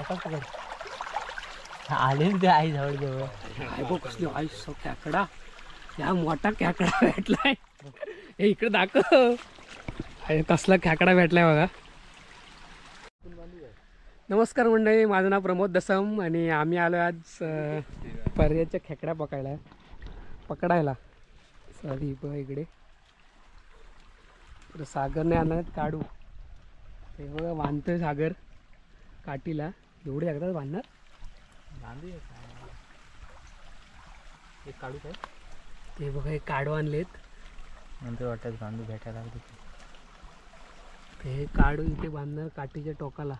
सावकाश पकड आले ते आई जवळ जवळ कसली आई खेकडा या मोठा खेकडा भेटलाय हे इकडे दाखव कसला खेकडा भेटलाय बघा. नमस्कार मंडळी, माझं नाव प्रमोद दसम आणि आम्ही आलो आज पर्याच्या खेकडा पकडायला. सॉरी बघ इकडे तर सागरने आणत काढू हे बघा बांधतोय सागर काठीला. एवढे एकदाच बांधणार एक काढू काय ते बघा एक काढू आणलेत नंतर वाटत बांधू भेटायला लागते ते काढू इथे बांधणार काठीच्या टोकाला.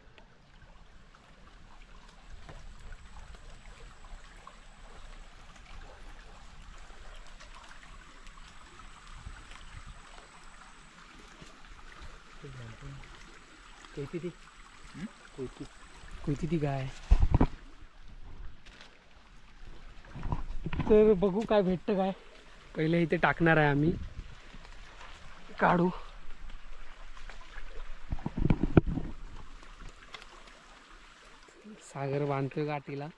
कोयती ती गाय तर बघू काय भेटतं काय. पहिले इथे टाकणार आहे आम्ही काढू. सागर बांधतोय गाठीला.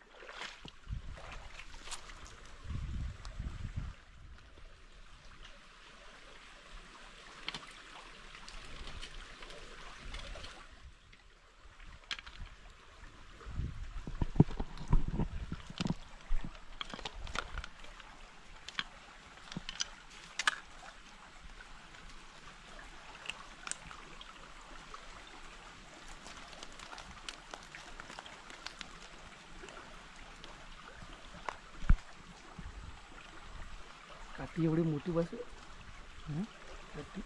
काठी एवढी मोठी बस काठी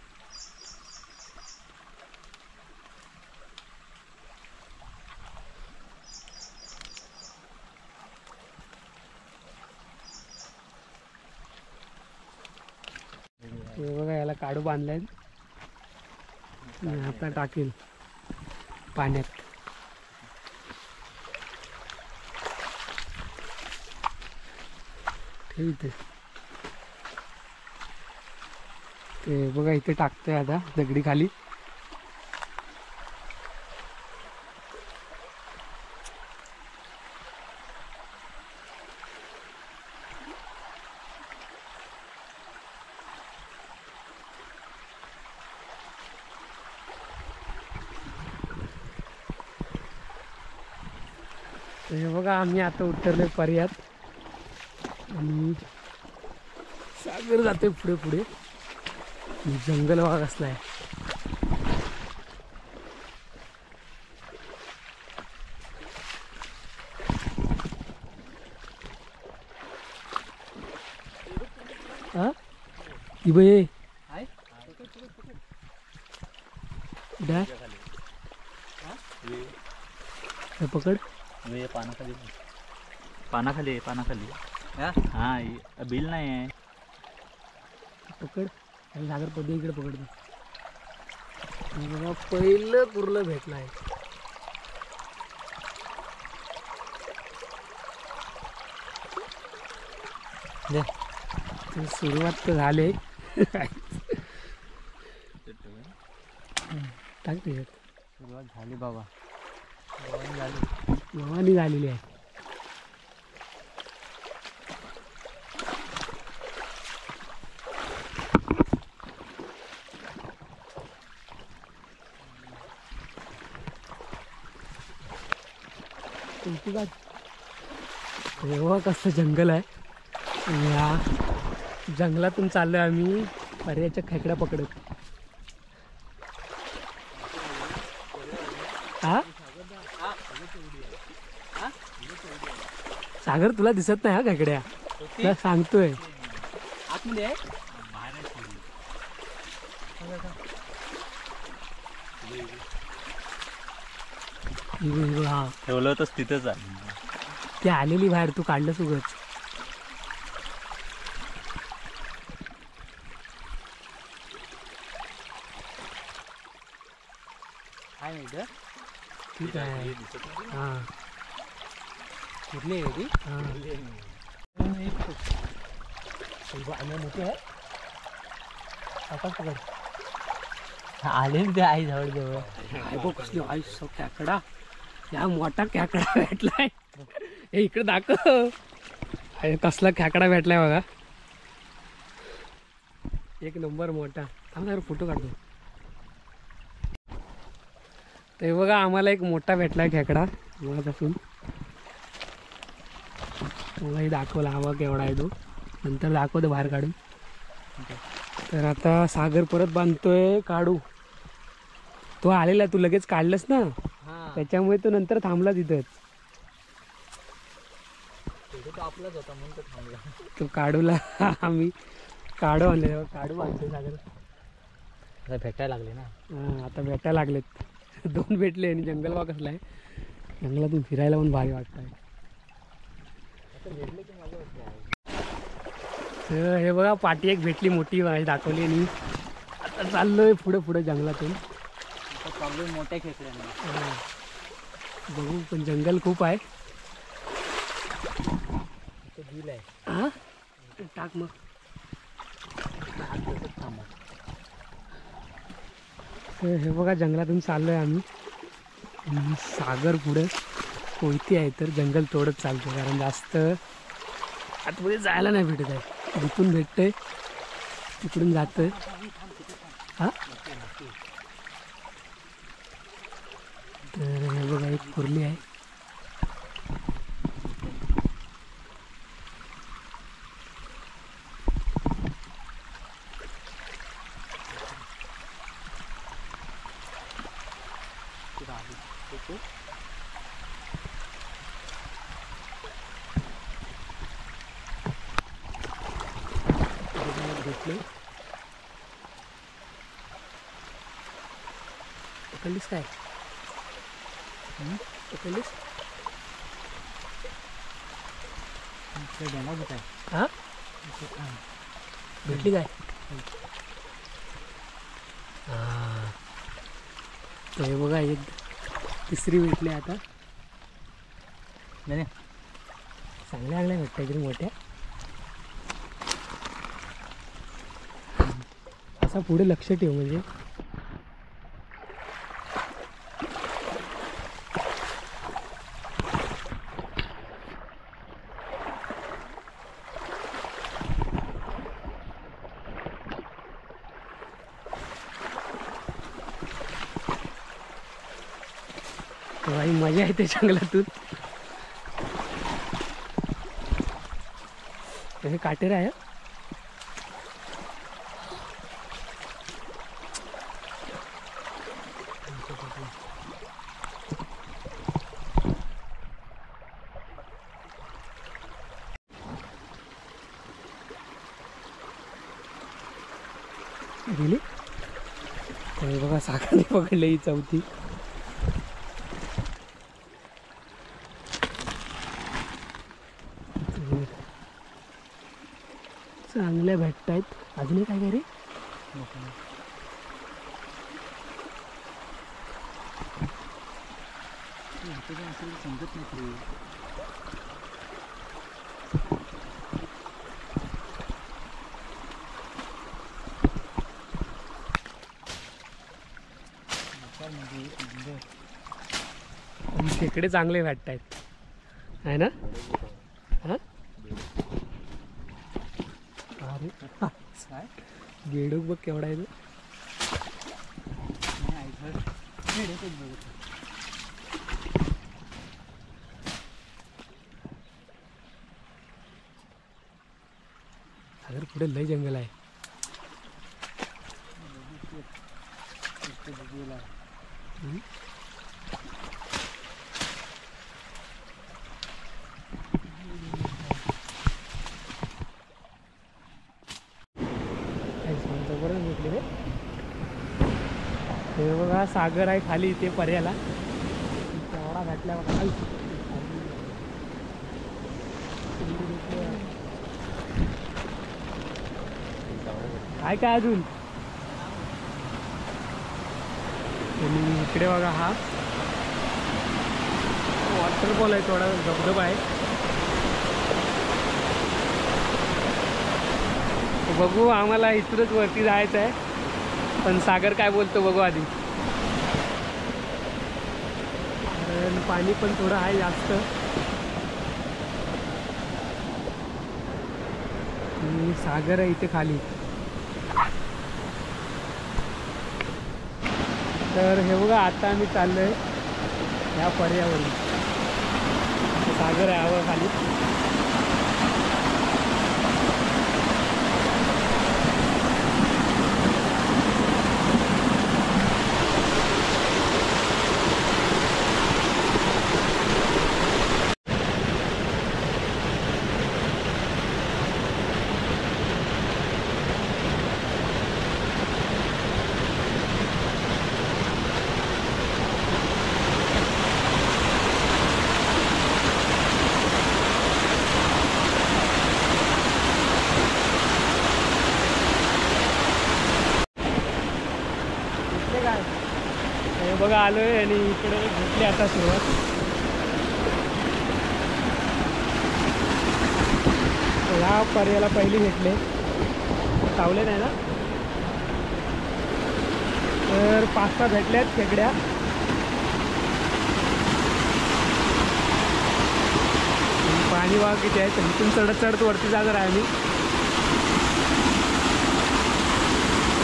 हे बघा याला काढू बांधलाय आता टाकेल पाण्यात. ठेव इथे ते बघा इथे टाकतोय आता दगडी खाली. हे बघा आम्ही आता उतरले पर्यात आणि सागर जाते पुढे पुढे. जंगल भाग असलाय. हा इबे पकड पानाखाली हा बिल नाही आहे. पकड सागर पदे इकडे पकडतो. बघा पहिलं कुर्लं भेटलं आहे. सुरुवात तर झाली सुरुवात झाली बाबा गव्हाणी झालेली आहे. तेव्हा कसं जंगल आहे. या जंगलातून चाललोय आम्ही पर्याच्या खेकड्या पकडत. हा सागर तुला दिसत नाही हा खेकड्या तुला सांगतोय. आतमध्ये हा ठेवलं होतंच तिथंच आहे. ते आलेली बाहेर तू काढलंस उगाच. ठीक आहे हा कुठली आहे मोठी आहे. आले ते आई जवळ जवळ कसली आई खेकडा या मोठा खेकडा भेटलाय. हे इकडे दाखव. अरे कसला खेकडा भेटलाय बघा. एक नंबर मोठा. थांब फोटो काढतो. ते बघा आम्हाला एक मोठा भेटलाय खेकडा मुळापासून. तुम्हालाही दाखवला हवा केवढा आहे तो. नंतर दाखवतो बाहेर काढून. तर आता सागर परत बांधतोय काढू. तो आलेला तू लगेच काढलंस ना त्याच्यामुळे तो नंतर थांबला तिथंच. आपलाच होता म्हणून तो थांबला. तो काढूला आम्ही काढू आणले. काढू आणतोय सागर. आता भेटायला लागले ना. हां आता भेटायला लागलेत. 2 भेटले आणि जंगल भाग कसला आहे. जंगलातून फिरायला पण भारी वाटत आहे. तर हे बघा पाठी एक भेटली मोठी दाखवली आणि आता चाललोय पुढे पुढे जंगलातून. चाललोय मोठ्या खेकड्याने. बघू पण जंगल खूप आहे. बिल आहे. हां टाक मग. तर हे बघा जंगलातून चाललोय आम्ही. आणि सागर पुढे कोयती आहे तर जंगल तोडत चालतो कारण जास्त आतमध्ये जायला नाही भेटत आहे. जिथून भेटतंय तिकडून जातोय. हां तर हे बघा एक कुर्ली आहे. भेटले. पकडलीस काय? पकडलीस? हां भेटली काय? हां तर हे बघा एक तिसरी भेटली आता. नाही चांगल्या चांगल्या भेटत तरी मोठ्या. असा पुढे लक्ष ठेव म्हणजे. भाई मजा येते जंगलातून. हे काटेर आहे. गेली. हे बघा साखरने पकडले ही चौथी. चांगल्या भेटत आहेत. अजून काय काय रे. समजत नाही. खेकडे चांगले भेटत आहेत आहे ना. हां अरे काय बेडूक बघ केवढा आहे तो. अगर पुढे लय जंगल आहे. भेटले रे. हे बघा सागर आहे खाली इथे पर्याला. केवढा भेटल्या बघा. काय काय अजून. आणि इकडे बघा हा वॉटरफॉल आहे. थोडा धबधबा आहे. बघू आम्हाला इथूनच वरती जायचं आहे पण सागर काय बोलतो बघू आधी. पण पाणी पण थोडं आहे जास्त. आणि सागर आहे इथे खाली. तर हे बघा आता आम्ही चाललोय ह्या पर्यावरण. सागर आहे हवं खाली. हे बघा आलोय आणि इकडे भेटले आता सुरुवात. ह्या पर्याला पहिली भेटले, चावले नाही ना. तर 5-6 भेटल्यात खेकड्या. पाणी वाह किती आहे. इथून चढत चढत वरती जाणार आहे आम्ही.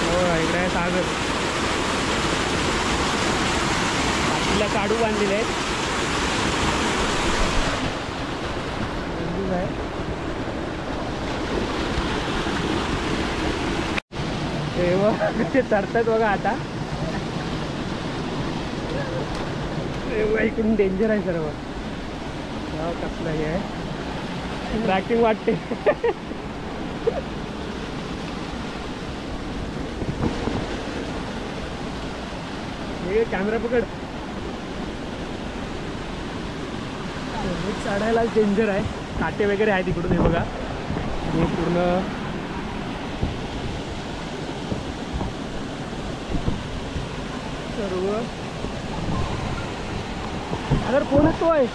हो इकडे आहे सागर. तिला काढू बांधलेले आहेत. ते चढतात बघा आता. इकडून डेंजर आहे सर्व. कसलं हे आहे, ट्रॅकिंग वाटते. हे कॅमेरा पकड. चढायला डेंजर आहे. काटे वगैरे आहेत इकडून. हे बघा हे पूर्ण सर्व. अगर कोण येतोय.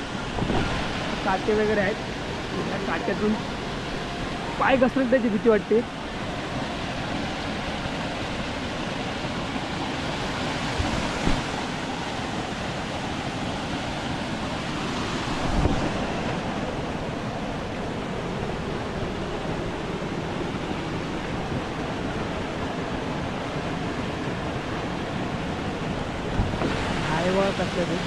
काटे वगैरे आहेत. त्या काट्यातून पाय घसरत त्याची भीती वाटते. कसलं ते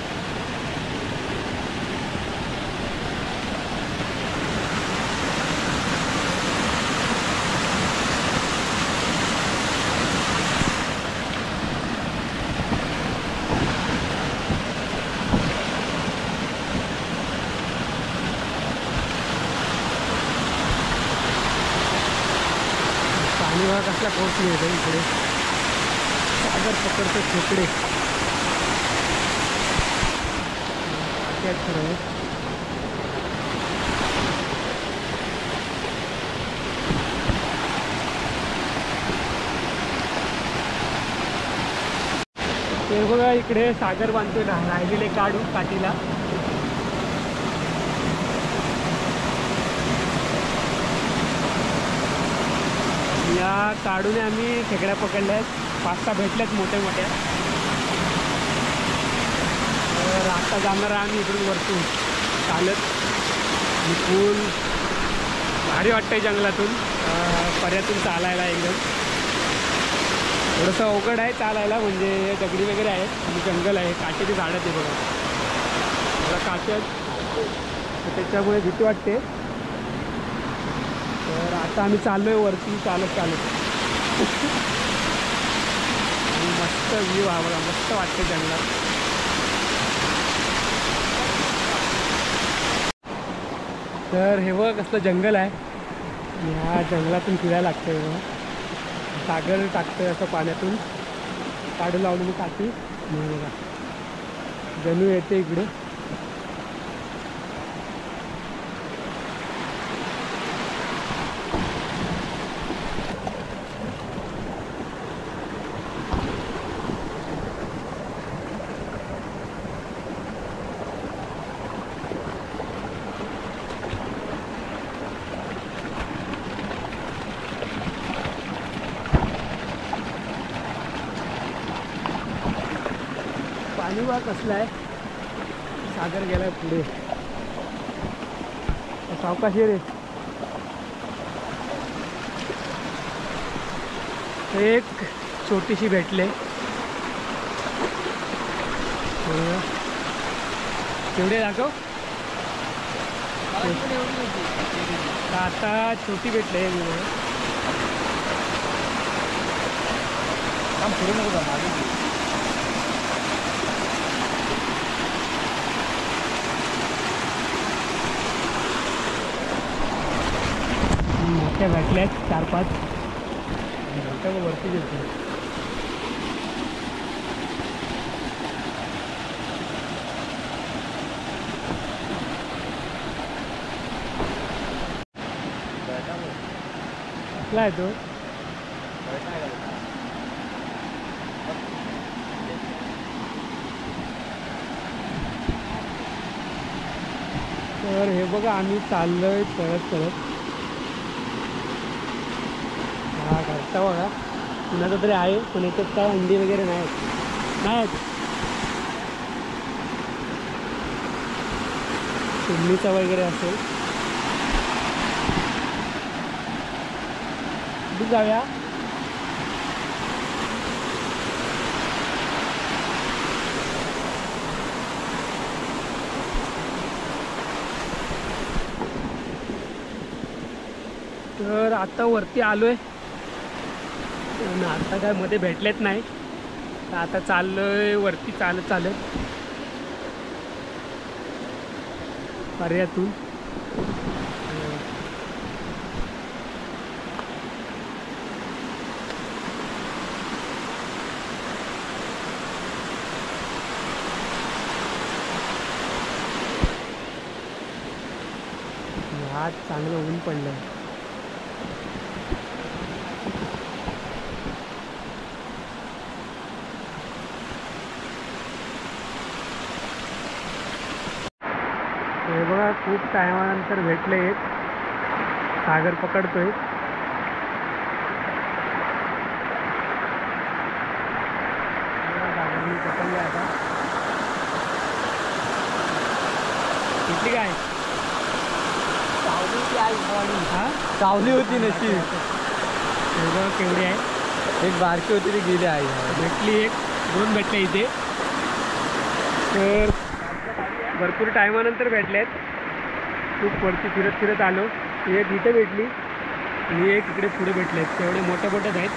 पाणी बघा कसला पोहोचली होतं इकडे. सागर पकडतो खेकडे. खरं ते बघा इकडे सागर बांधतोय ना राहिलेले काढून काठीला. या काढून आम्ही खेकड्या पकडल्यात. 5-6 भेटल्यात मोठ्या मोठ्या. तर आता जाणार आहे आम्ही इकडून वरतून चालत. पूल भारी वाटतंय जंगलातून. पर्यातून चालायला एकदम थोडंसं अवघड आहे चालायला. म्हणजे दगडी वगैरे आहेत आणि जंगल आहे. काटेची झाडं ते बघा मला काटे आहेत. त्याच्यामुळे भीती वाटते. तर आता आम्ही चाललोय वरती चालत चालत. मस्त व्ह्यू हा बघा. मस्त वाटते जंगलात. तर हे बघ कसलं जंगल आहे. ह्या जंगलातून फिरायला लागतं बघा. सागर टाकतंय असं पाण्यातून. काढू लावलेली काठी बघा. जणू येते इकडे. पाणी बघा कसलं आहे. सागर गेलाय पुढे. सावकाश ये रे. एक छोटीशी भेटले. तेवढे दाखव. आता छोटी भेटले. पुढे नको जा, मागे घे. मोठ्या भेटल्यात 4-5. वरती घेतो. कसला आहे तो? तर हे बघा आम्ही चाललोय चढत चढत. हा घरचा बघा कुणाचा तरी आहे, पण याच्यात काय अंडी वगैरे नाहीत. चिमणीचा वगैरे असेल. कुठे जाऊया? तर आता वरती आलोय. आता काय मध्ये भेटलेच नाही, तर आता चाललोय वरती चालत पर्यातून. आज चांगलं ऊन पडलं. हे बघा खूप टायमानंतर भेटले. एक सागर पकडतोय. सागरने पकडले. आता किती काय चावली होती नशी. हे बघा केवढी आहे. एक बारकी होती ती गेली आहे. भेटली. एक 2 भेटले इथे. तर भरपूर टायमानंतर भेटले आहेत. खूप वरती फिरत आलो. एक इथे भेटली आणि एक इकडे पुढे भेटले आहेत. तेवढे मोठ्या आहेत.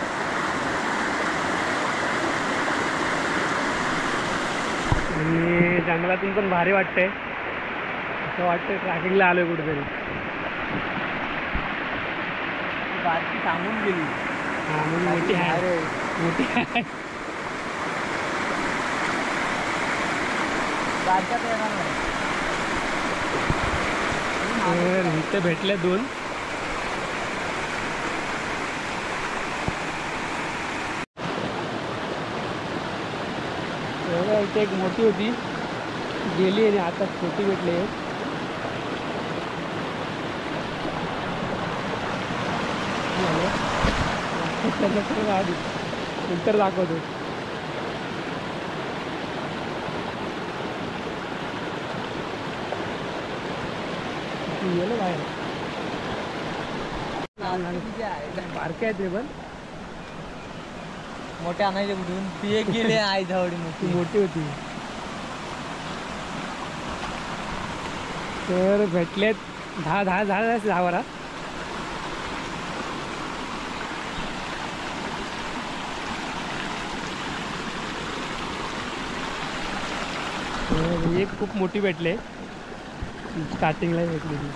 आणि जंगलातून पण भारी वाटतंय. असं वाटतं ट्रॅकिंगला आलोय कुठेतरी. बारकी सांगून गेली. हां म्हणून मोठी आहे. मोठी आहे. तर इथे भेटल्या 2. इथे एक मोठी होती गेली आणि आता छोटी भेटली. आधी नंतर दाखवतो. गेलं बाहेर. बारके आहेत रे पण. मोठे आणायचे कुठून? ती एक गेली आई जवळ मोठी होती. तर भेटलेत 10 बारा. एक खूप मोठी भेटले. स्टार्टिंगला भेटली ती.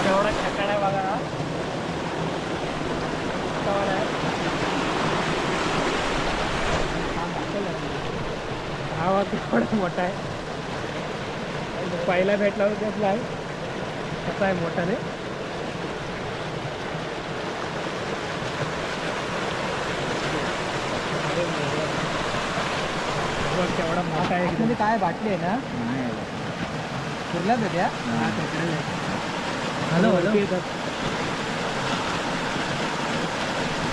एवढा खेकडा आहे बघा. हा थोडा मोठा आहे. पहिला भेटला होता त्यातला आहे. कसा आहे मोठाने. बघ केवढा मोठा आहे एकदम. म्हणजे काय बाटली आहे ना कुठल्या होत्या हा, खेकडे आहेत. हॅलो वरती येतात.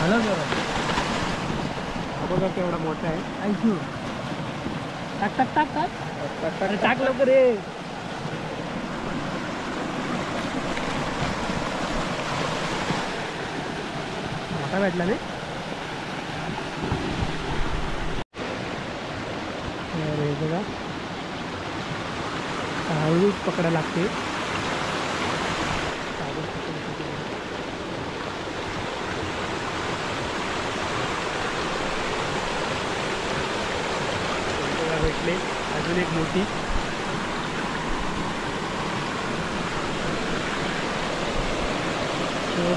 हॅलो बरं हा बघा केवढा मोठा आहे. ऐकू टाक टाक टाक टाक अरे टाक लवकर रे. मोठा भेटला रे. अरे बघा हळूच पकडायला लागते. भेटले अजून एक मोठी.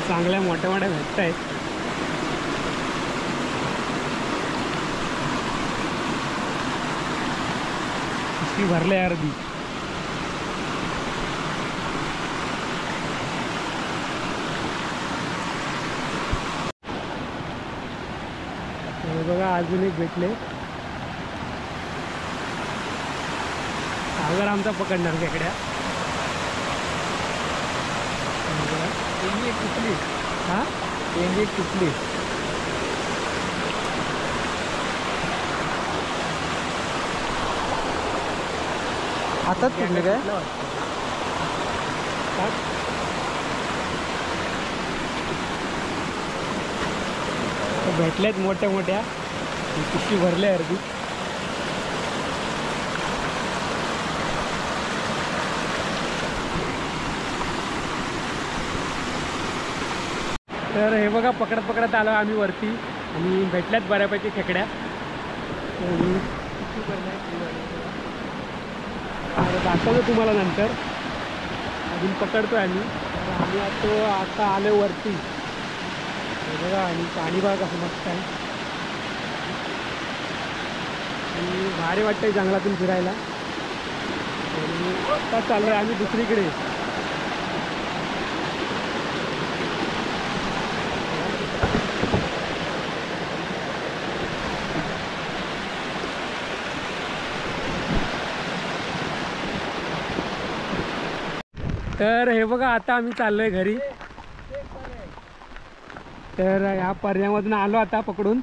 चांगल्या मोठ्या मोठ्या भेटत आहेत. पिशवी भरले अर्धी. बघा अजून एक भेटले. सागर आमचा पकडणार खेकड्या. एक कुठली हा एक कुठली हातात कुठले काय भेटल्यात मोठ्या मोठ्या. पिशवी भरले अर्धी. तर हे बघा पकडत पकडत आलो आम्ही वरती आणि भेटल्यात बऱ्यापैकी खेकड्या. दाखवतो तुम्हाला नंतर. अजून पकडतोय आम्ही. आम्ही आता आलो वरती. हे बघा आणि पाणी बघा कसं मस्त आहे. आणि भारी वाटतंय जंगलातून फिरायला. आणि आता चाललोय आम्ही दुसरीकडे. तर हे बघा आता आम्ही चाललोय घरी. तर या पर्यामधून आलो आता पकडून.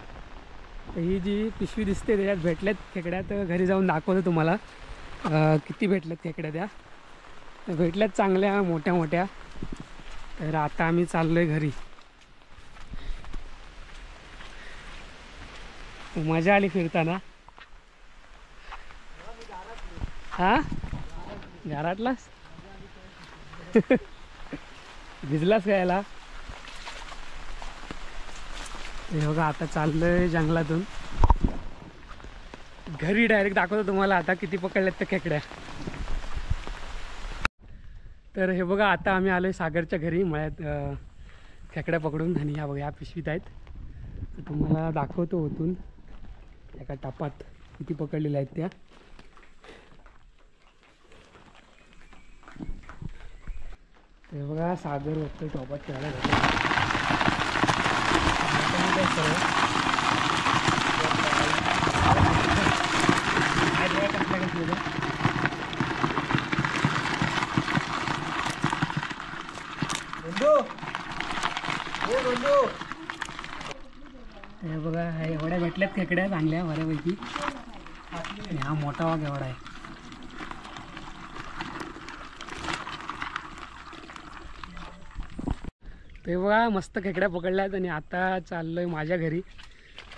ही जी पिशवी दिसते त्याच्यात भेटल्यात खेकड्या. तर घरी जाऊन दाखवतो तुम्हाला किती भेटल्यात खेकड्या. त्या भेटल्यात चांगल्या मोठ्या मोठ्या. तर आता आम्ही चाललोय घरी. मजा आली फिरताना. हा घरातलाच भिजलाच यायला. हे बघा आता चाललोय जंगलातून घरी. डायरेक्ट दाखवतो तुम्हाला आता किती पकडल्यात त्या खेकड्या. तर हे बघा आता आम्ही आलोय सागरच्या घरी मळ्यात खेकड्या पकडून. आणि ह्या बघा ह्या पिशवीत आहेत. तर तुम्हाला दाखवतो होतून एका टापात किती पकडलेल्या आहेत त्या. हे बघा सागर होतं टॉपात खेळायला भेटलं. हे बघा एवढ्या भेटल्यात खेकड्या चांगल्या बऱ्यापैकी. आणि हा मोठा वाघ एवढा आहे. ते बघा मस्त खेकड्या पकडल्यात. आणि आता चाललोय माझ्या घरी.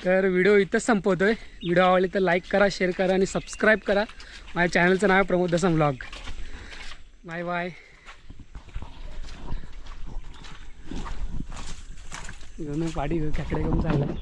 तर व्हिडिओ इथंच संपवतोय. व्हिडिओ आवडली तर लाईक करा, शेअर करा आणि सबस्क्राईब करा. माझ्या चॅनलचं नाव आहे प्रमोद दसम व्लॉग. Bye bye. घेऊन पाडी खेकडे घेऊन चाललं.